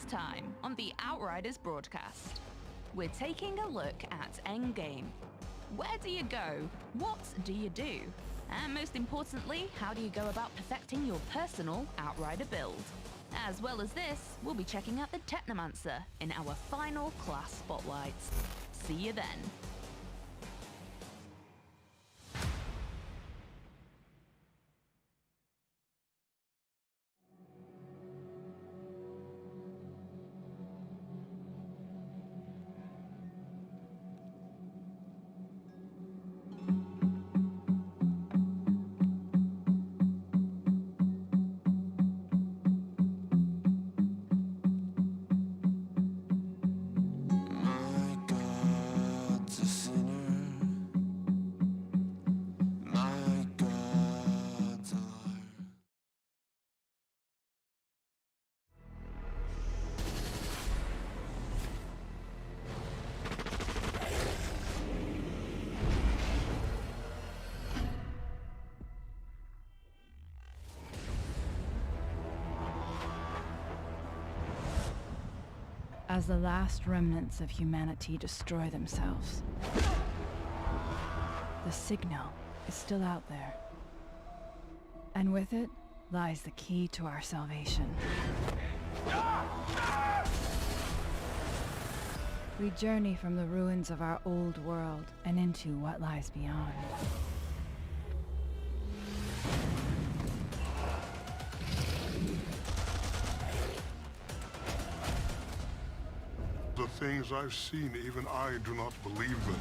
next time on the Outriders broadcast. We're taking a look at endgame. Where do you go? What do you do? And most importantly, how do you go about perfecting your personal Outrider build? As well as this, we'll be checking out the Technomancer in our final class spotlights. See you then. As the last remnants of humanity destroy themselves, the signal is still out there. And with it lies the key to our salvation. We journey from the ruins of our old world and into what lies beyond. The things I've seen, even I do not believe them.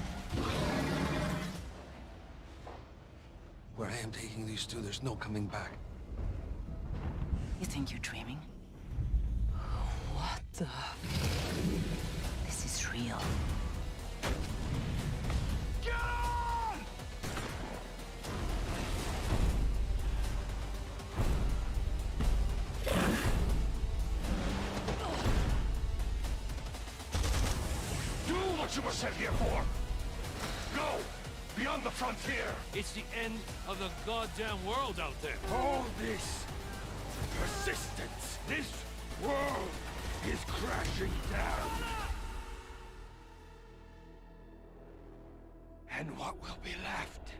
Where I am taking these two, there's no coming back. You think you're dreaming? What the... This is real. Get on! Do what you were sent here for! Go! Beyond the frontier! It's the end of the goddamn world out there. All this persistence, this world is crashing down. And what will be left?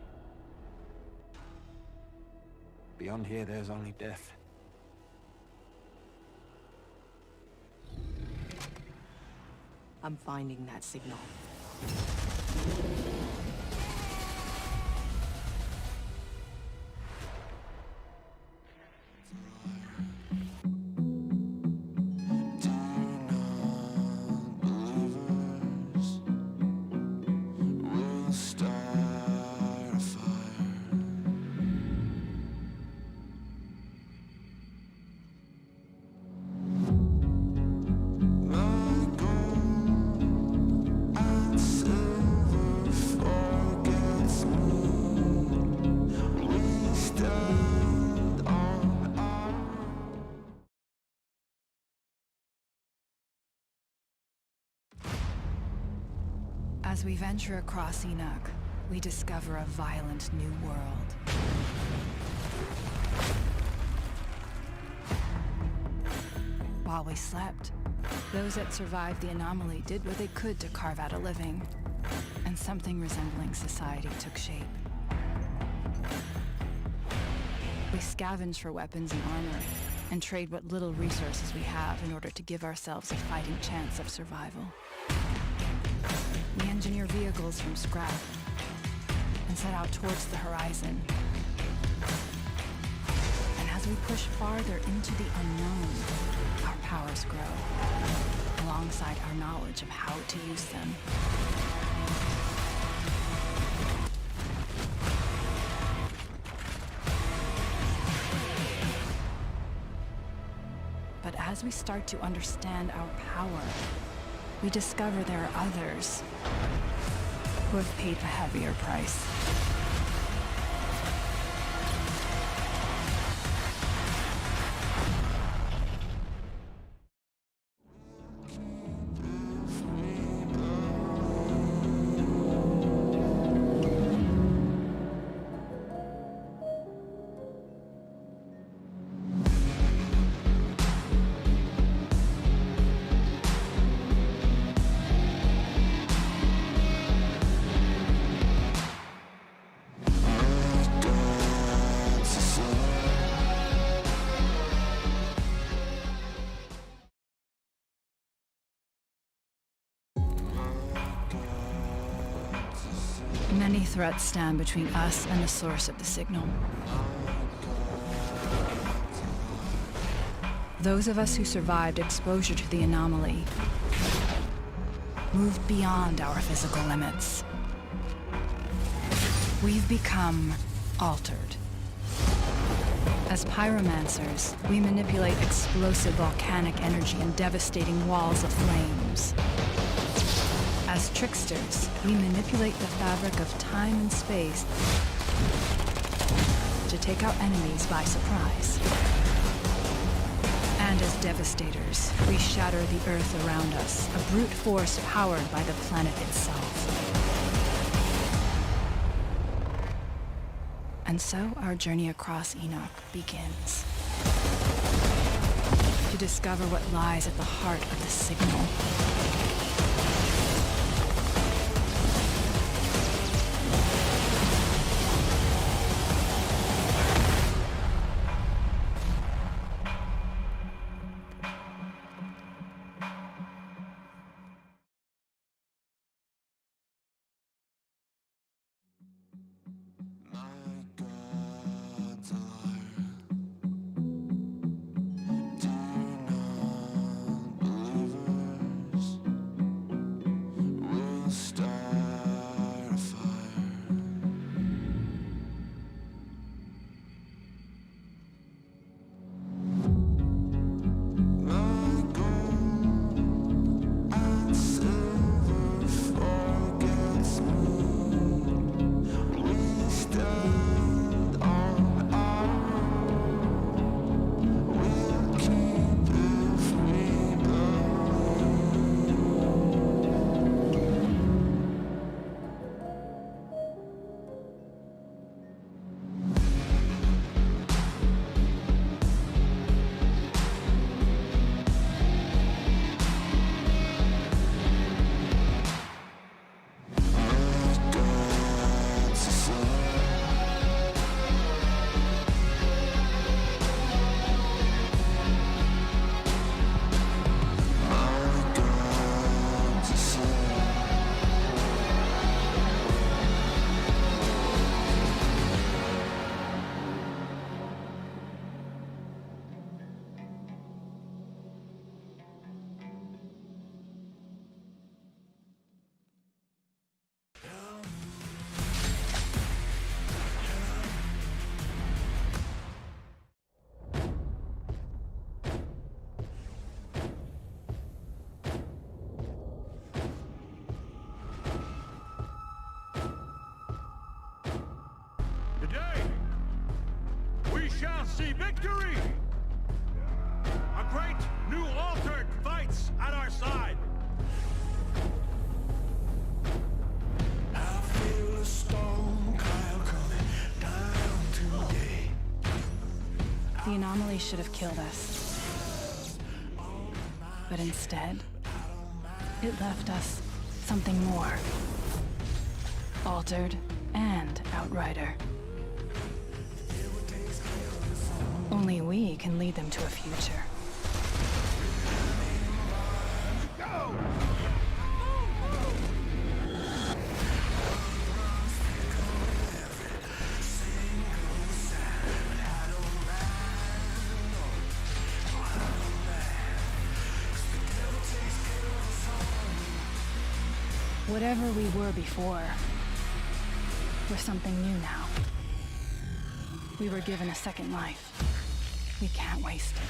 Beyond here, there's only death. I'm finding that signal. As we venture across Enoch, we discover a violent new world. While we slept, those that survived the anomaly did what they could to carve out a living, and something resembling society took shape. We scavenge for weapons and armor, and trade what little resources we have in order to give ourselves a fighting chance of survival. We engineer vehicles from scrap and set out towards the horizon. And as we push farther into the unknown, our powers grow, alongside our knowledge of how to use them. But as we start to understand our power, we discover there are others who have paid a heavier price. Many threats stand between us and the source of the signal. Those of us who survived exposure to the anomaly moved beyond our physical limits. We've become altered. As pyromancers, we manipulate explosive volcanic energy and devastating walls of flames. As tricksters, we manipulate the fabric of time and space to take out enemies by surprise. And as devastators, we shatter the earth around us, a brute force powered by the planet itself. And so our journey across Enoch begins. To discover what lies at the heart of the signal. Today, we shall see victory! A great new altered fights at our side! I feel a storm cloud coming down today. The anomaly should have killed us. But instead, it left us something more. Altered and Outrider. Only we can lead them to a future. Go! Whatever we were before, we're something new now. We were given a second life. We can't waste it.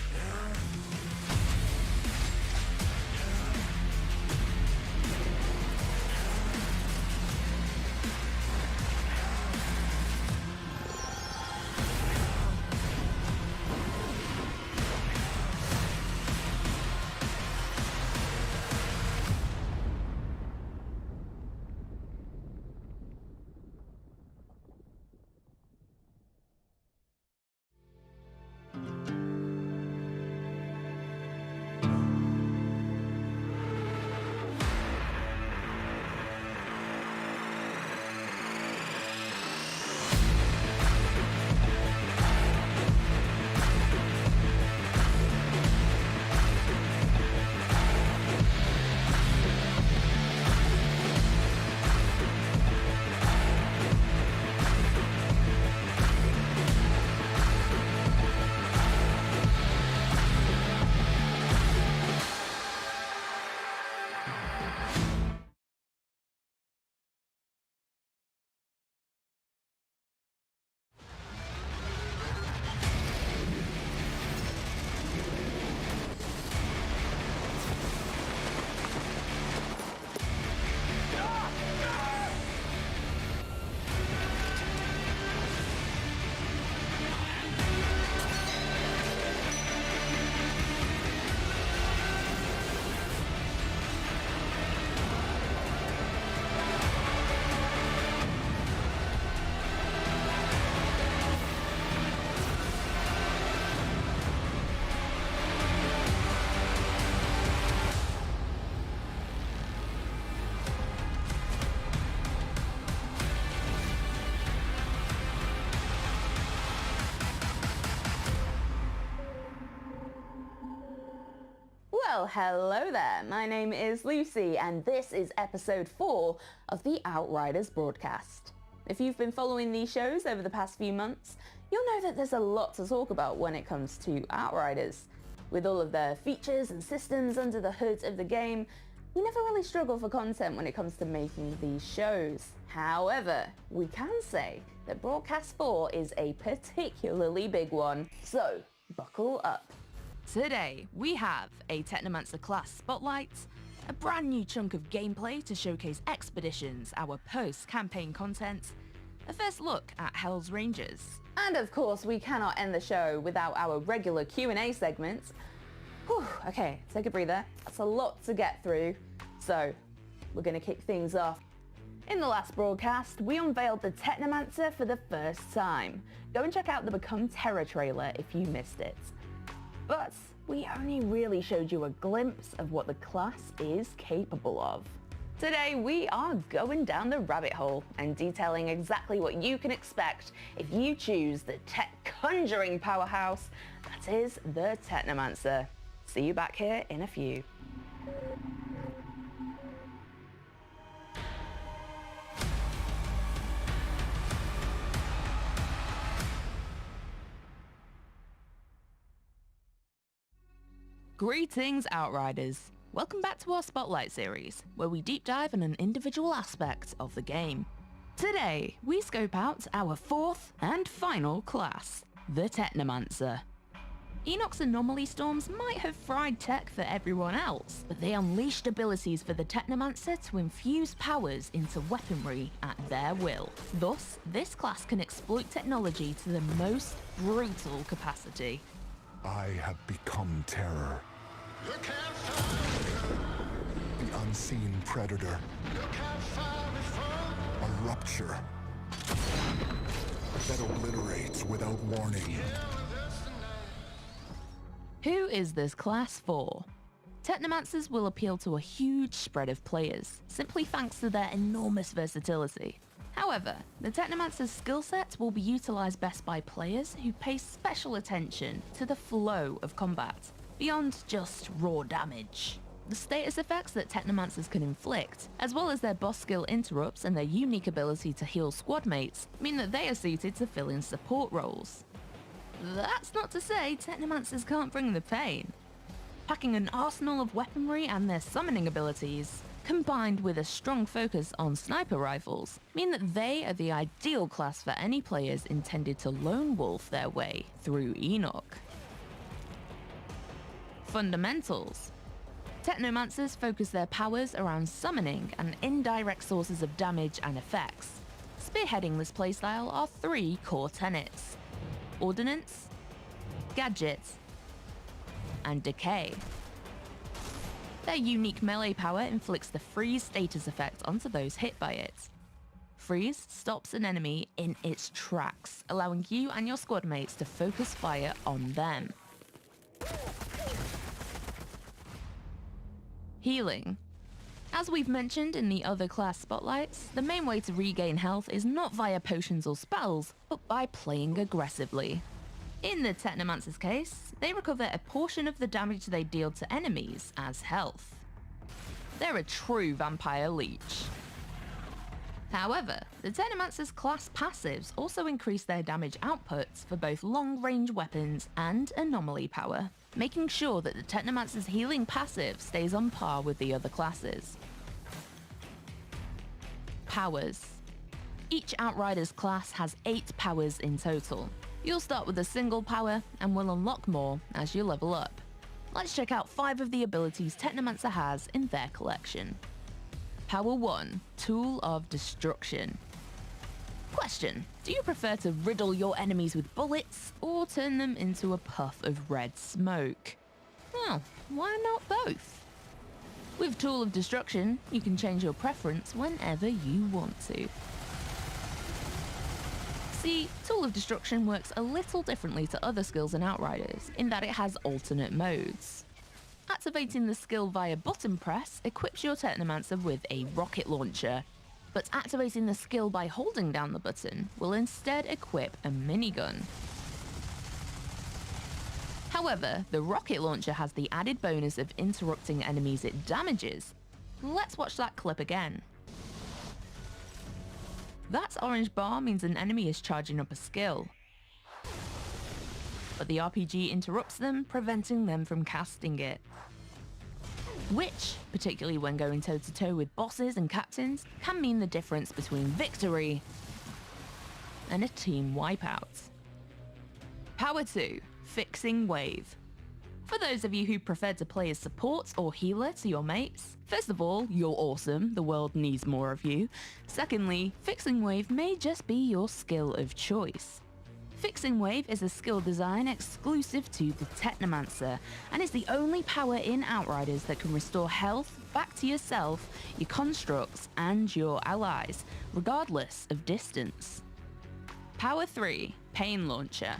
Well, hello there. My name is Lucy, and this is episode 4 of the Outriders broadcast. If you've been following these shows over the past few months, you'll know that there's a lot to talk about when it comes to Outriders. With all of the features and systems under the hood of the game, we never really struggle for content when it comes to making these shows. However, we can say that Broadcast 4 is a particularly big one, so buckle up. Today, we have a Technomancer class spotlight, a brand new chunk of gameplay to showcase expeditions, our post-campaign content, a first look at Hell's Rangers, and of course we cannot end the show without our regular Q&A segment. Whew, okay, take a breather, that's a lot to get through, so we're going to kick things off. In the last broadcast, we unveiled the Technomancer for the first time. Go and check out the Become Terror trailer if you missed it. But we only really showed you a glimpse of what the class is capable of. Today we are going down the rabbit hole and detailing exactly what you can expect if you choose the tech conjuring powerhouse that is the Technomancer. See you back here in a few. Greetings, Outriders! Welcome back to our Spotlight series, where we deep dive on an individual aspect of the game. Today, we scope out our fourth and final class, the Technomancer. Enoch's anomaly storms might have fried tech for everyone else, but they unleashed abilities for the Technomancer to infuse powers into weaponry at their will. Thus, this class can exploit technology to the most brutal capacity. I have become terror. The unseen predator. A rupture that obliterates without warning. Who is this class for? Technomancers will appeal to a huge spread of players, simply thanks to their enormous versatility. However, the Technomancer's skill set will be utilised best by players who pay special attention to the flow of combat, beyond just raw damage. The status effects that Technomancers can inflict, as well as their boss skill interrupts and their unique ability to heal squad mates, mean that they are suited to fill in support roles. That's not to say Technomancers can't bring the pain. Packing an arsenal of weaponry and their summoning abilities, combined with a strong focus on sniper rifles, mean that they are the ideal class for any players intended to lone wolf their way through Enoch. Fundamentals. Technomancers focus their powers around summoning and indirect sources of damage and effects. Spearheading this playstyle are 3 core tenets: Ordnance, Gadgets, and Decay. Their unique melee power inflicts the freeze status effect onto those hit by it. Freeze stops an enemy in its tracks, allowing you and your squad mates to focus fire on them. Healing. As we've mentioned in the other class spotlights, the main way to regain health is not via potions or spells, but by playing aggressively. In the Technomancer's case, they recover a portion of the damage they deal to enemies as health. They're a true vampire leech. However, the Technomancer's class passives also increase their damage outputs for both long-range weapons and anomaly power, making sure that the Technomancer's healing passive stays on par with the other classes. Powers. Each Outriders class has 8 powers in total. You'll start with a single power and will unlock more as you level up. Let's check out 5 of the abilities Technomancer has in their collection. Power 1, Tool of Destruction. Question: do you prefer to riddle your enemies with bullets or turn them into a puff of red smoke? Well, why not both? With Tool of Destruction, you can change your preference whenever you want to. See, Tool of Destruction works a little differently to other skills in Outriders, in that it has alternate modes. Activating the skill via button press equips your Technomancer with a rocket launcher, but activating the skill by holding down the button will instead equip a minigun. However, the rocket launcher has the added bonus of interrupting enemies it damages. Let's watch that clip again. That orange bar means an enemy is charging up a skill, but the RPG interrupts them, preventing them from casting it. Which, particularly when going toe-to-toe with bosses and captains, can mean the difference between victory and a team wipeout. Power 2. Fixing Wave. For those of you who prefer to play as support or healer to your mates, first of all, you're awesome, the world needs more of you. Secondly, Fixing Wave may just be your skill of choice. Fixing Wave is a skill design exclusive to the Technomancer, and is the only power in Outriders that can restore health back to yourself, your constructs, and your allies, regardless of distance. Power 3. Pain Launcher.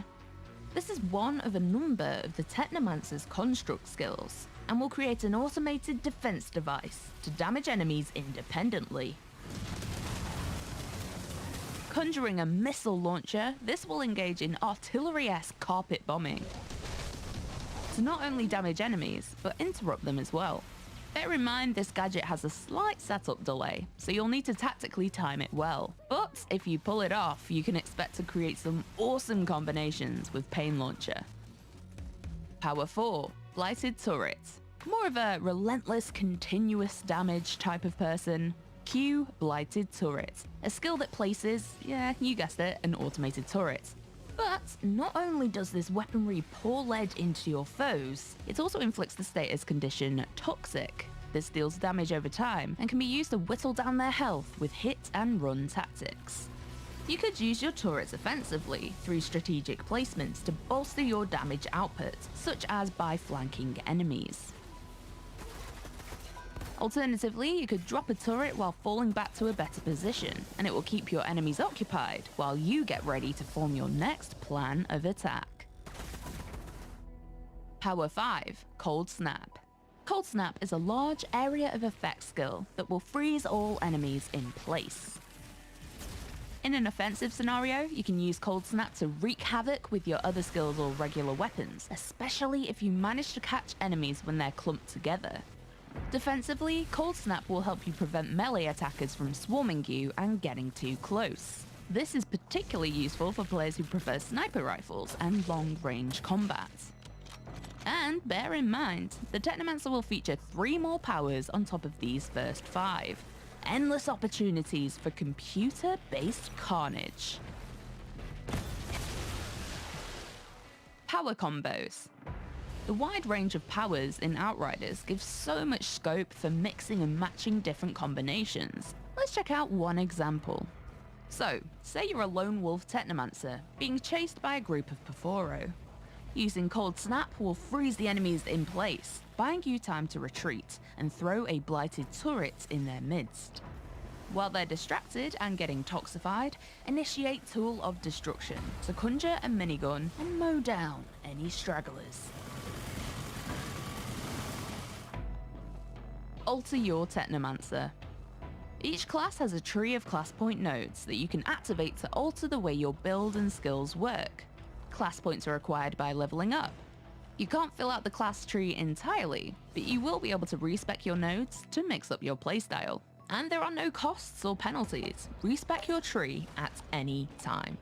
This is one of a number of the Technomancer's construct skills, and will create an automated defense device to damage enemies independently. Conjuring a missile launcher, this will engage in artillery-esque carpet bombing to not only damage enemies, but interrupt them as well. Bear in mind this gadget has a slight setup delay, so you'll need to tactically time it well. But if you pull it off, you can expect to create some awesome combinations with Pain Launcher. Power 4. Blighted Turret. More of a relentless, continuous damage type of person. Q Blighted Turret, a skill that places, yeah, you guessed it, an automated turret. But not only does this weaponry pour lead into your foes, it also inflicts the status condition Toxic. This deals damage over time and can be used to whittle down their health with hit and run tactics. You could use your turrets offensively through strategic placements to bolster your damage output, such as by flanking enemies. Alternatively, you could drop a turret while falling back to a better position, and it will keep your enemies occupied while you get ready to form your next plan of attack. Power 5. Cold Snap. Cold Snap is a large area of effect skill that will freeze all enemies in place. In an offensive scenario, you can use Cold Snap to wreak havoc with your other skills or regular weapons, especially if you manage to catch enemies when they're clumped together. Defensively, Cold Snap will help you prevent melee attackers from swarming you and getting too close. This is particularly useful for players who prefer sniper rifles and long-range combat. And bear in mind, the Technomancer will feature 3 more powers on top of these first 5. Endless opportunities for computer-based carnage. Power combos. The wide range of powers in Outriders gives so much scope for mixing and matching different combinations. Let's check out one example. So, say you're a lone wolf Technomancer being chased by a group of Perforo. Using Cold Snap will freeze the enemies in place, buying you time to retreat and throw a blighted turret in their midst. While they're distracted and getting toxified, initiate Tool of Destruction to conjure a minigun and mow down any stragglers. Alter your Technomancer. Each class has a tree of class point nodes that you can activate to alter the way your build and skills work. Class points are acquired by leveling up. You can't fill out the class tree entirely, but you will be able to respec your nodes to mix up your playstyle. And there are no costs or penalties. Respec your tree at any time.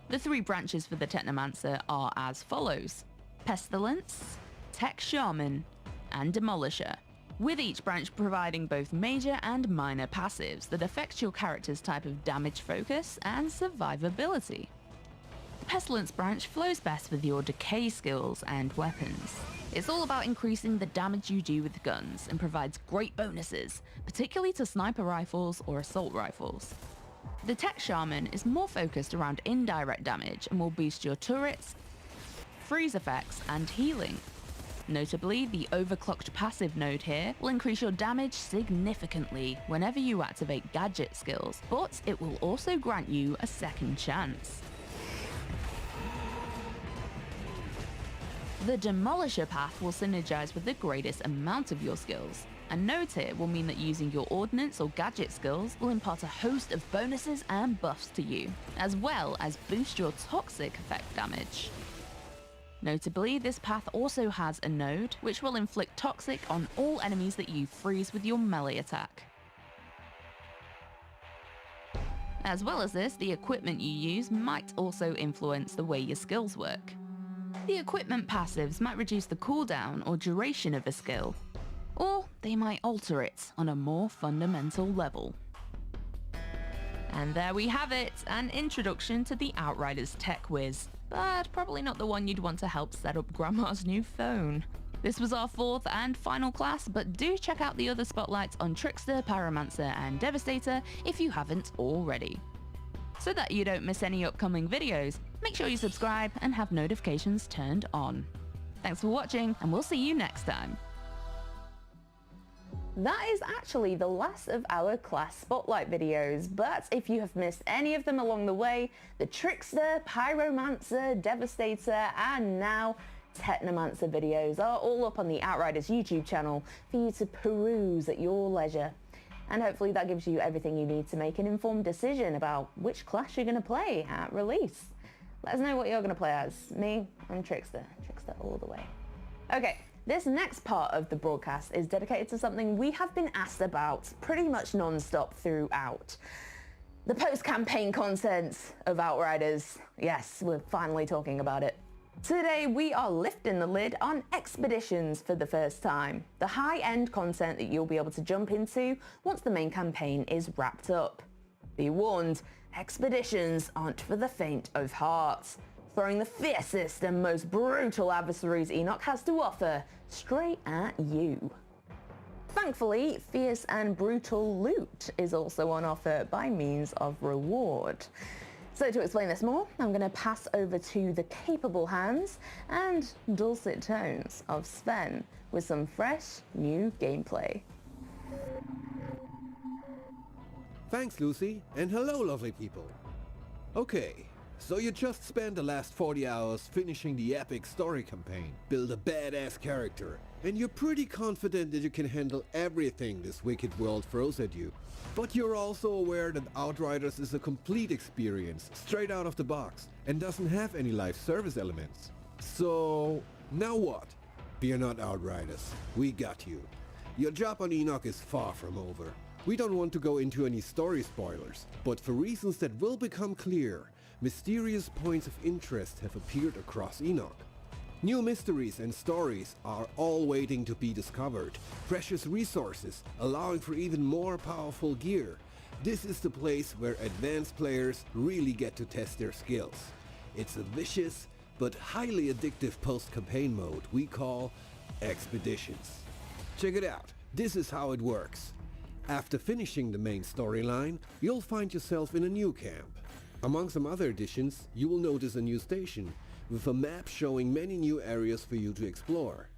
The 3 branches for the Technomancer are as follows: Pestilence, Tech Shaman, and Demolisher, with each branch providing both major and minor passives that affect your character's type of damage focus and survivability. The Pestilence branch flows best with your decay skills and weapons. It's all about increasing the damage you do with guns and provides great bonuses, particularly to sniper rifles or assault rifles. The Tech Shaman is more focused around indirect damage and will boost your turrets, freeze effects, and healing. Notably, the overclocked passive node here will increase your damage significantly whenever you activate gadget skills, but it will also grant you a second chance. The Demolisher path will synergize with the greatest amount of your skills, and nodes here will mean that using your ordnance or gadget skills will impart a host of bonuses and buffs to you, as well as boost your toxic effect damage. Notably, this path also has a node, which will inflict toxic on all enemies that you freeze with your melee attack. As well as this, the equipment you use might also influence the way your skills work. The equipment passives might reduce the cooldown or duration of a skill, or they might alter it on a more fundamental level. And there we have it, an introduction to the Outriders tech whiz, but probably not the one you'd want to help set up Grandma's new phone. This was our fourth and final class, but do check out the other spotlights on Trickster, Pyromancer and Devastator if you haven't already. So that you don't miss any upcoming videos, make sure you subscribe and have notifications turned on. Thanks for watching, and we'll see you next time. That is actually the last of our class spotlight videos, but if you have missed any of them along the way, the Trickster, Pyromancer, Devastator and now Technomancer videos are all up on the Outriders YouTube channel for you to peruse at your leisure. And hopefully that gives you everything you need to make an informed decision about which class you're going to play at release. Let us know what you're going to play as. Me, I'm Trickster. Trickster all the way. Okay, this next part of the broadcast is dedicated to something we have been asked about pretty much non-stop throughout. The post-campaign content of Outriders. Yes, we're finally talking about it. Today we are lifting the lid on expeditions for the first time, the high-end content that you'll be able to jump into once the main campaign is wrapped up. Be warned, expeditions aren't for the faint of heart, throwing the fiercest and most brutal adversaries Enoch has to offer straight at you. Thankfully, fierce and brutal loot is also on offer by means of reward. So to explain this more, I'm going to pass over to the capable hands and dulcet tones of Sven with some fresh, new gameplay. Thanks, Lucy, and hello, lovely people. Okay, so you just spent the last 40 hours finishing the epic story campaign, build a badass character, and you're pretty confident that you can handle everything this wicked world throws at you. But you're also aware that Outriders is a complete experience, straight out of the box, and doesn't have any live service elements. So, now what? Fear not, Outriders. We got you. Your job on Enoch is far from over. We don't want to go into any story spoilers, but for reasons that will become clear, mysterious points of interest have appeared across Enoch. New mysteries and stories are all waiting to be discovered. Precious resources, allowing for even more powerful gear. This is the place where advanced players really get to test their skills. It's a vicious but highly addictive post-campaign mode we call Expeditions. Check it out. This is how it works. After finishing the main storyline, you'll find yourself in a new camp. Among some other additions, you will notice a new station, with a map showing many new areas for you to explore.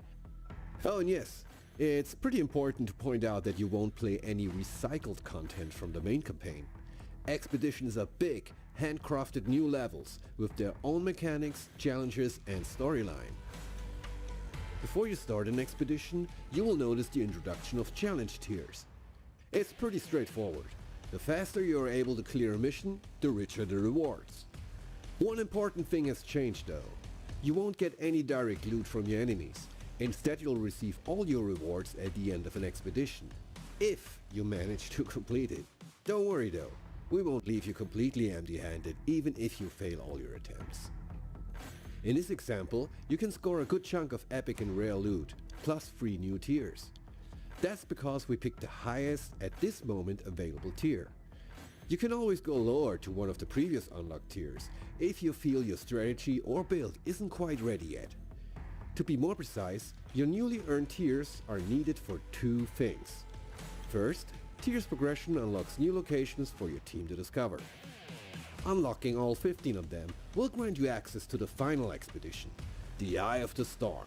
Oh, and yes, it's pretty important to point out that you won't play any recycled content from the main campaign. Expeditions are big, handcrafted new levels with their own mechanics, challenges and storyline. Before you start an expedition, you will notice the introduction of challenge tiers. It's pretty straightforward. The faster you are able to clear a mission, the richer the rewards. One important thing has changed though. You won't get any direct loot from your enemies. Instead, you'll receive all your rewards at the end of an expedition, if you manage to complete it. Don't worry though, we won't leave you completely empty-handed even if you fail all your attempts. In this example, you can score a good chunk of epic and rare loot, plus 3 new tiers. That's because we picked the highest at this moment available tier. You can always go lower to one of the previous unlocked tiers if you feel your strategy or build isn't quite ready yet. To be more precise, your newly earned tiers are needed for 2 things. First, tiers progression unlocks new locations for your team to discover. Unlocking all 15 of them will grant you access to the final expedition, the Eye of the Storm.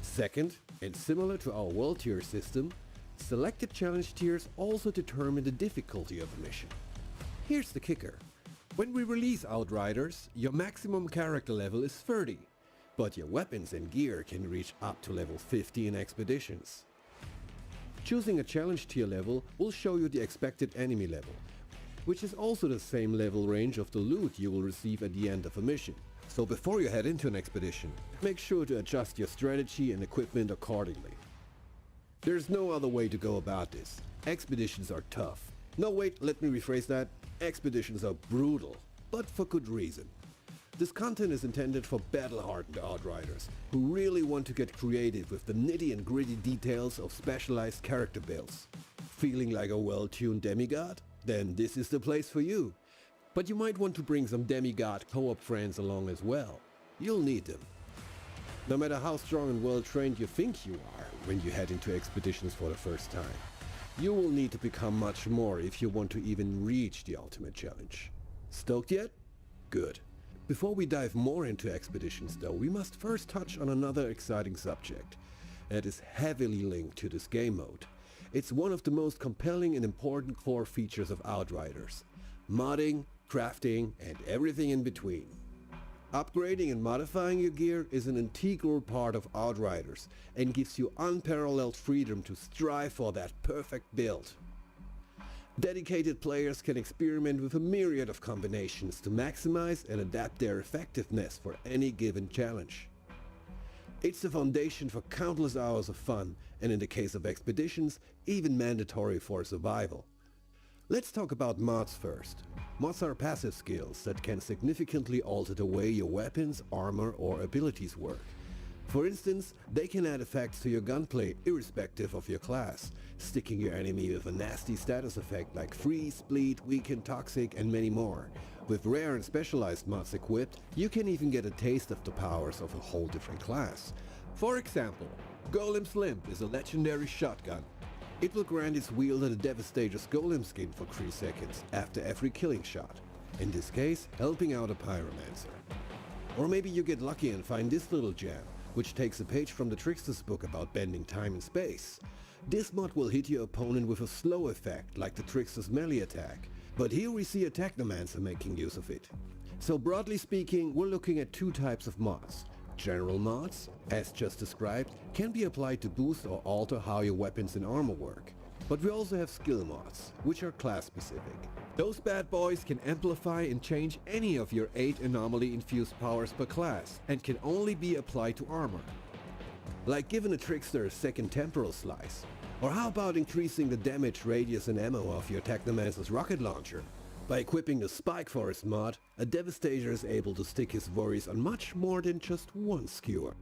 Second, and similar to our world tier system, selected challenge tiers also determine the difficulty of a mission. Here's the kicker. When we release Outriders, your maximum character level is 30, but your weapons and gear can reach up to level 50 in expeditions. Choosing a challenge tier level will show you the expected enemy level, which is also the same level range of the loot you will receive at the end of a mission. So before you head into an expedition, make sure to adjust your strategy and equipment accordingly. There's no other way to go about this. Expeditions are tough. No wait, let me rephrase that. Expeditions are brutal, but for good reason. This content is intended for battle-hardened Outriders who really want to get creative with the nitty and gritty details of specialized character builds. Feeling like a well-tuned demigod? Then this is the place for you. But you might want to bring some demigod co-op friends along as well. You'll need them. No matter how strong and well-trained you think you are when you head into expeditions for the first time, you will need to become much more if you want to even reach the ultimate challenge. Stoked yet? Good. Before we dive more into expeditions though, we must first touch on another exciting subject that is heavily linked to this game mode. It's one of the most compelling and important core features of Outriders: modding, crafting, and everything in between. Upgrading and modifying your gear is an integral part of Outriders and gives you unparalleled freedom to strive for that perfect build. Dedicated players can experiment with a myriad of combinations to maximize and adapt their effectiveness for any given challenge. It's the foundation for countless hours of fun, and in the case of expeditions, even mandatory for survival. Let's talk about mods first. Mods are passive skills that can significantly alter the way your weapons, armor, or abilities work. For instance, they can add effects to your gunplay irrespective of your class, sticking your enemy with a nasty status effect like freeze, bleed, weaken, toxic, and many more. With rare and specialized mods equipped, you can even get a taste of the powers of a whole different class. For example, Golem's Limp is a legendary shotgun. It will grant its wielder the Devastator's Golem skin for 3 seconds after every killing shot, in this case helping out a Pyromancer. Or maybe you get lucky and find this little gem, which takes a page from the Trickster's book about bending time and space. This mod will hit your opponent with a slow effect like the Trickster's melee attack, but here we see a Technomancer making use of it. So broadly speaking, we're looking at 2 types of mods. General mods, as just described, can be applied to boost or alter how your weapons and armor work. But we also have skill mods, which are class specific. Those bad boys can amplify and change any of your 8 anomaly infused powers per class and can only be applied to armor. Like giving a Trickster a second temporal slice. Or how about increasing the damage, radius and ammo of your Technomancer's rocket launcher? By equipping the Spike Forest mod, a Devastator is able to stick his worries on much more than just one skewer.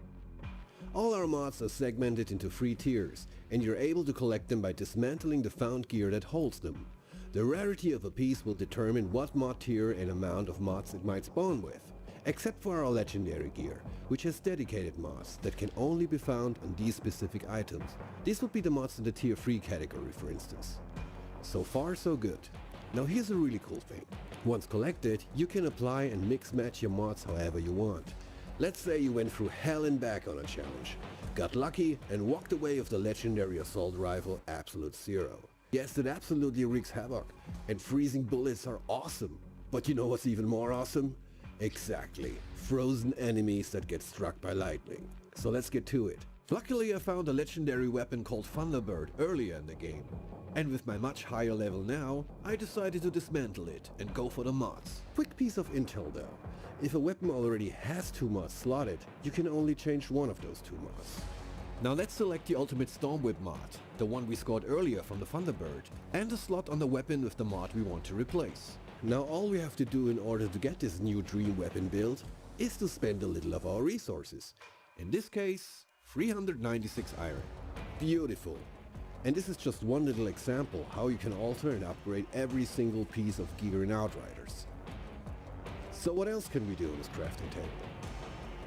All our mods are segmented into 3 tiers, and you're able to collect them by dismantling the found gear that holds them. The rarity of a piece will determine what mod tier and amount of mods it might spawn with, except for our legendary gear, which has dedicated mods that can only be found on these specific items. These would be the mods in the tier 3 category, for instance. So far so good. Now here's a really cool thing. Once collected, you can apply and mix match your mods however you want. Let's say you went through hell and back on a challenge, got lucky and walked away with the legendary assault rifle Absolute Zero. Yes, it absolutely wreaks havoc, and freezing bullets are awesome. But you know what's even more awesome? Exactly, frozen enemies that get struck by lightning. So let's get to it. Luckily I found a legendary weapon called Thunderbird earlier in the game. And with my much higher level now, I decided to dismantle it and go for the mods. Quick piece of intel though. If a weapon already has 2 mods slotted, you can only change one of those 2 mods. Now let's select the Ultimate Stormwhip mod, the one we scored earlier from the Thunderbird, and a slot on the weapon with the mod we want to replace. Now all we have to do in order to get this new dream weapon build is to spend a little of our resources. In this case, 396 iron. Beautiful. And this is just one little example how you can alter and upgrade every single piece of gear in Outriders. So what else can we do on this crafting table?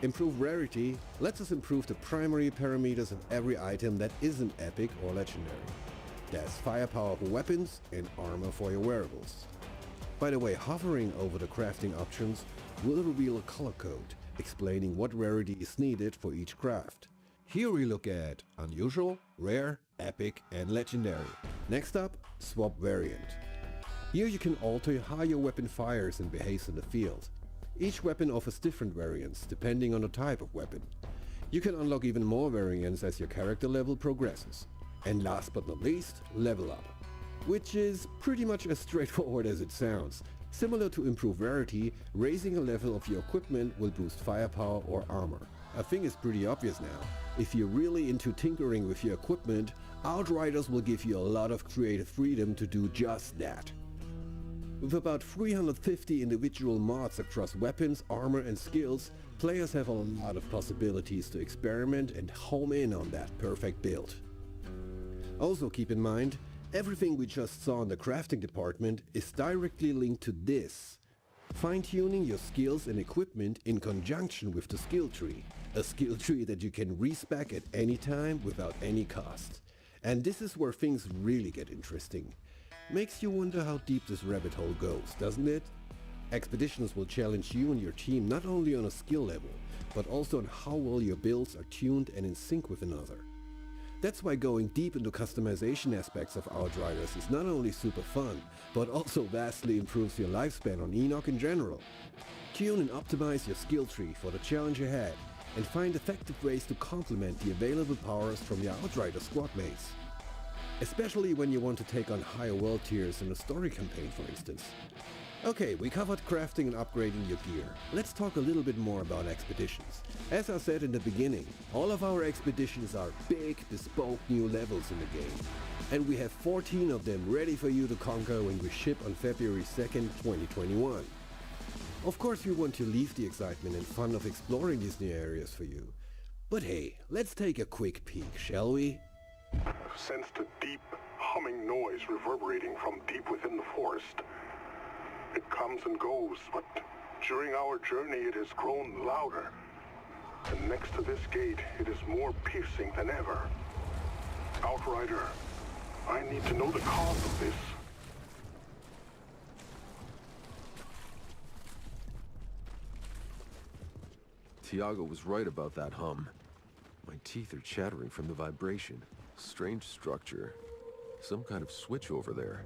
Improve rarity lets us improve the primary parameters of every item that isn't epic or legendary. There's firepower for weapons and armor for your wearables. By the way, hovering over the crafting options will reveal a color code explaining what rarity is needed for each craft. Here we look at unusual, rare, epic and legendary. Next up, swap variant. Here you can alter how your weapon fires and behaves in the field. Each weapon offers different variants depending on the type of weapon. You can unlock even more variants as your character level progresses. And last but not least, level up. Which is pretty much as straightforward as it sounds. Similar to improved rarity, raising a level of your equipment will boost firepower or armor. I think it's pretty obvious now. If you're really into tinkering with your equipment, Outriders will give you a lot of creative freedom to do just that. With about 350 individual mods across weapons, armor and skills, players have a lot of possibilities to experiment and home in on that perfect build. Also keep in mind, everything we just saw in the crafting department is directly linked to this. Fine-tuning your skills and equipment in conjunction with the skill tree. A skill tree that you can respec at any time without any cost. And this is where things really get interesting. Makes you wonder how deep this rabbit hole goes, doesn't it? Expeditions will challenge you and your team not only on a skill level, but also on how well your builds are tuned and in sync with another. That's why going deep into customization aspects of Outriders is not only super fun, but also vastly improves your lifespan on Enoch in general. Tune and optimize your skill tree for the challenge ahead, and find effective ways to complement the available powers from your Outrider squad mates. Especially when you want to take on higher world tiers in a story campaign, for instance. Okay, we covered crafting and upgrading your gear. Let's talk a little bit more about expeditions. As I said in the beginning, all of our expeditions are big, bespoke new levels in the game. And we have 14 of them ready for you to conquer when we ship on February 2nd, 2021. Of course we want to leave the excitement and fun of exploring these new areas for you. But hey, let's take a quick peek, shall we? I've sensed a deep, humming noise reverberating from deep within the forest. It comes and goes, but during our journey it has grown louder. And next to this gate, it is more piercing than ever. Outrider, I need to know the cause of this. Tiago was right about that hum. My teeth are chattering from the vibration. Strange structure. Some kind of switch over there.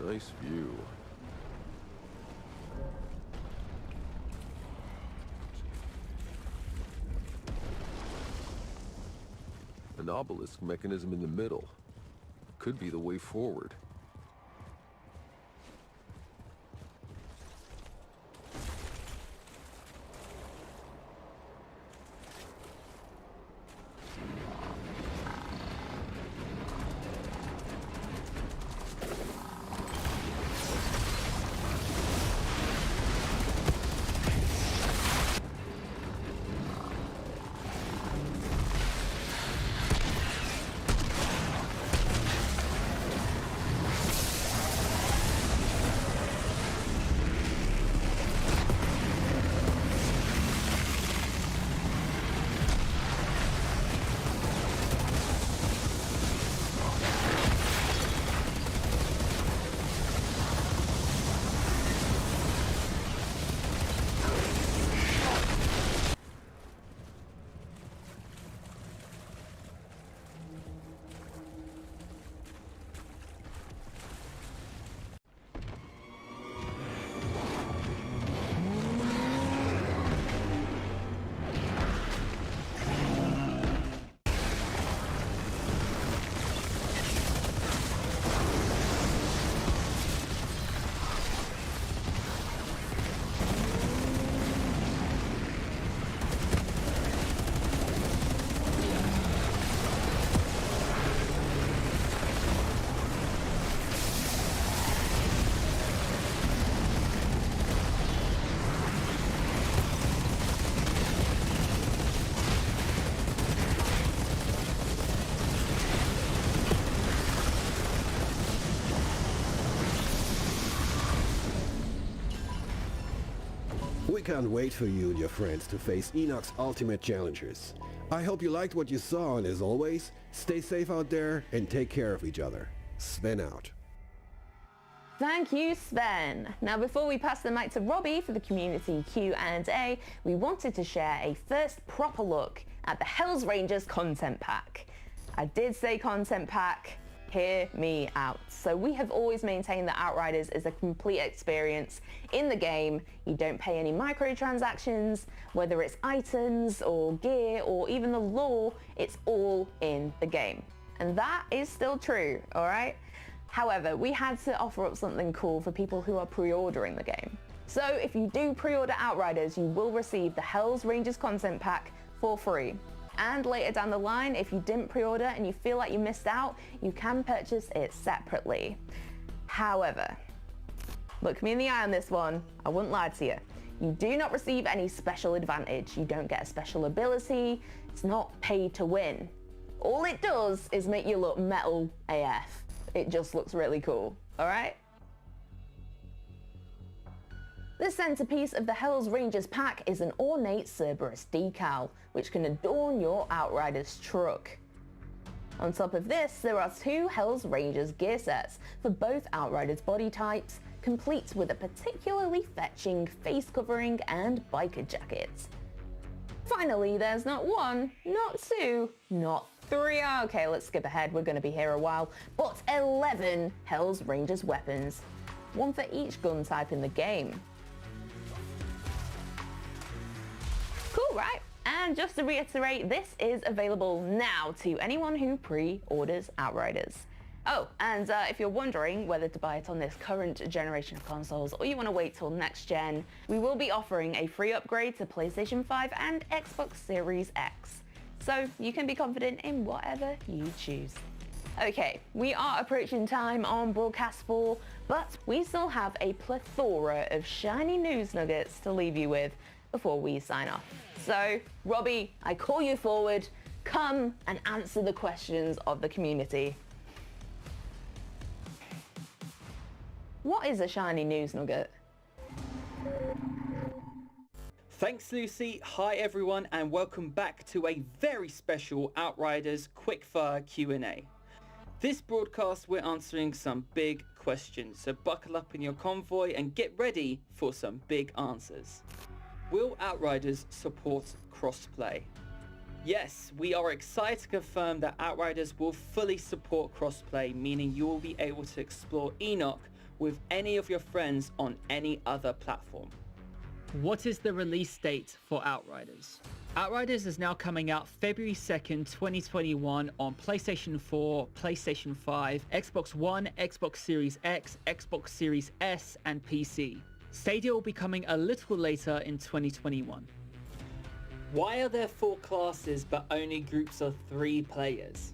Nice view. An obelisk mechanism in the middle. Could be the way forward. We can't wait for you and your friends to face Enoch's ultimate challengers. I hope you liked what you saw, and as always, stay safe out there and take care of each other. Sven out. Thank you, Sven. Now, before we pass the mic to Robbie for the community Q&A, we wanted to share a first proper look at the Hells Rangers content pack. I did say content pack. Hear me out. So we have always maintained that Outriders is a complete experience in the game. You don't pay any microtransactions, whether it's items or gear or even the lore, it's all in the game. And that is still true, all right? However, we had to offer up something cool for people who are pre-ordering the game. So if you do pre-order Outriders, you will receive the Hells Rangers content pack for free. And later down the line, if you didn't pre-order and you feel like you missed out, you can purchase it separately. However, look me in the eye on this one, I wouldn't lie to you. You do not receive any special advantage. You don't get a special ability. It's not pay to win. All it does is make you look metal AF. It just looks really cool, all right? The centerpiece of the Hells Rangers pack is an ornate Cerberus decal, which can adorn your Outriders truck. On top of this, there are 2 Hells Rangers gear sets for both Outriders body types, complete with a particularly fetching face covering and biker jacket. Finally, there's not 1, not 2, not 3, okay, let's skip ahead, we're going to be here a while, but 11 Hells Rangers weapons, 1 for each gun type in the game. Cool, right? And just to reiterate, this is available now to anyone who pre-orders Outriders. Oh, and if you're wondering whether to buy it on this current generation of consoles or you want to wait till next gen, we will be offering a free upgrade to PlayStation 5 and Xbox Series X. So you can be confident in whatever you choose. Okay, we are approaching time on Broadcast 4, but we still have a plethora of shiny news nuggets to leave you with before we sign off. So, Robbie, I call you forward. Come and answer the questions of the community. What is a shiny news nugget? Thanks, Lucy. Hi, everyone, and welcome back to a very special Outriders Quickfire Q&A. This broadcast, we're answering some big questions, so buckle up in your convoy and get ready for some big answers. Will Outriders support crossplay? Yes, we are excited to confirm that Outriders will fully support crossplay, meaning you will be able to explore Enoch with any of your friends on any other platform. What is the release date for Outriders? Outriders is now coming out February 2nd, 2021 on PlayStation 4, PlayStation 5, Xbox One, Xbox Series X, Xbox Series S, and PC. Stadia will be coming a little later in 2021. Why are there 4 classes but only groups of 3 players?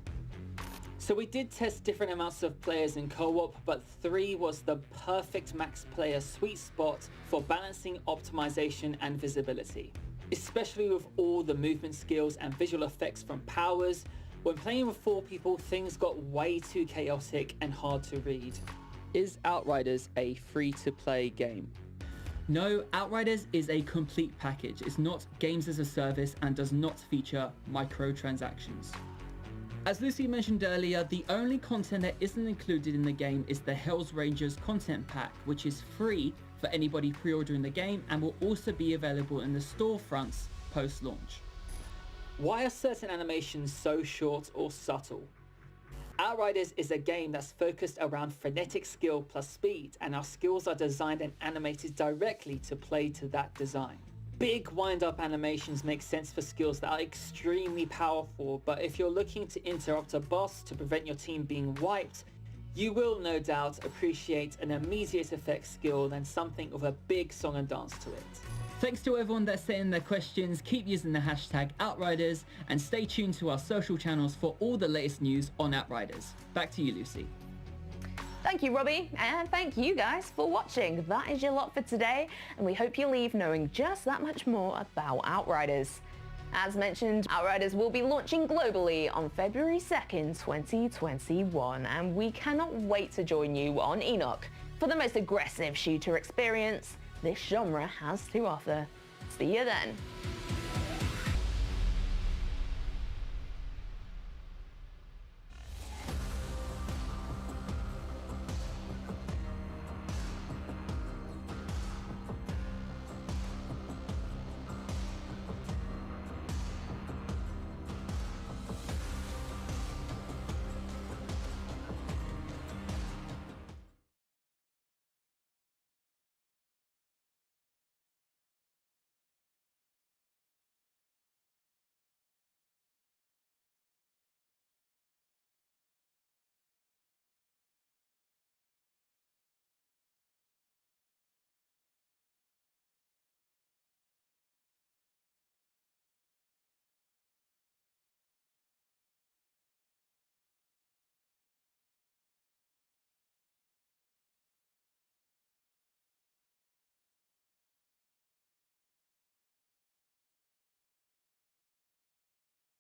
So we did test different amounts of players in co-op, but 3 was the perfect max player sweet spot for balancing optimization and visibility. Especially with all the movement skills and visual effects from powers, when playing with 4 people things got way too chaotic and hard to read. Is Outriders a free-to-play game? No, Outriders is a complete package. It's not games as a service and does not feature microtransactions. As Lucy mentioned earlier, the only content that isn't included in the game is the Hells Rangers content pack, which is free for anybody pre-ordering the game and will also be available in the storefronts post-launch. Why are certain animations so short or subtle? Outriders is a game that's focused around frenetic skill plus speed, and our skills are designed and animated directly to play to that design. Big wind-up animations make sense for skills that are extremely powerful, but if you're looking to interrupt a boss to prevent your team being wiped, you will no doubt appreciate an immediate effect skill than something with a big song and dance to it. Thanks to everyone that sent in their questions. Keep using the hashtag Outriders and stay tuned to our social channels for all the latest news on Outriders. Back to you, Lucy. Thank you, Robbie, and thank you guys for watching. That is your lot for today, and we hope you leave knowing just that much more about Outriders. As mentioned, Outriders will be launching globally on February 2nd, 2021, and we cannot wait to join you on Enoch for the most aggressive shooter experience this genre has to offer. See you then.